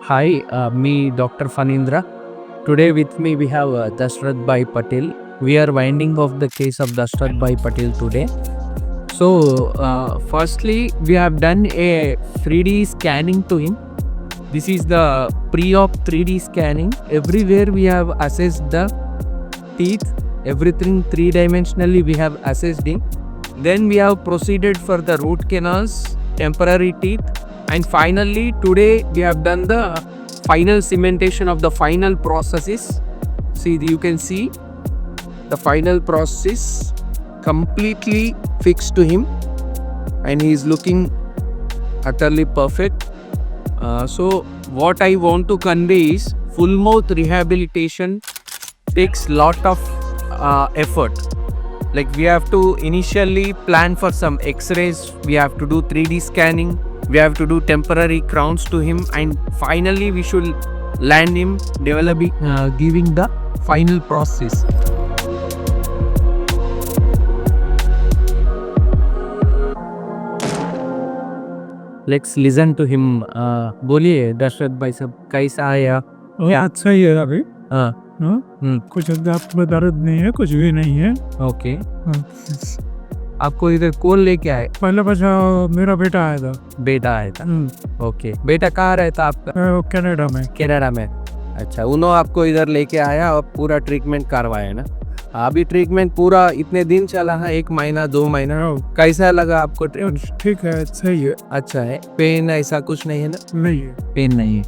Hi, me Dr. Phanindra. Today with me we have 𝗪𝗃𝗍𝗍𝗍𝗍. We are winding off the case of 𝗪𝗃𝗍𝗍𝗍 today. So, firstly, we have done a 3D scanning to him. This is the pre-op 3D scanning. Everywhere we have assessed the teeth. Everything three-dimensionally we have assessed him. Then we have proceeded for the root canals, temporary teeth. And finally, today we have done the final cementation of the final processes. See, you can see the final process completely fixed to him, and he is looking utterly perfect. So, what I want to convey is full mouth rehabilitation takes lot of effort. Like, we have to initially plan for some x-rays, we have to do 3D scanning, we have to do temporary crowns to him, and finally we should land him developing, giving the final process. Let's listen to him. बोलिए दशरथ भाई साहब, कैसा आया? अच्छा ही है अभी। हाँ, कुछ दांत में दर्द नहीं है, कुछ भी नहीं है। ओके। आपको इधर कौन लेके आए? पहले बचा मेरा बेटा आया था। बेटा आया था। ओके। बेटा कहाँ रहता आपका? कनाडा में। कनाडा में। अच्छा, उन्होंने आपको इधर लेके आया और पूरा ट्रीटमेंट करवाया ना? अभी ट्रीटमेंट पूरा इतने दिन चला है, 1 महीना 2 महीना। कैसा लगा आपको ट्रीटमेंट? ठीक है, सही है। अच्छा है। पेन ऐसा कुछ नहीं है ना? नहीं है। पेन नहीं है।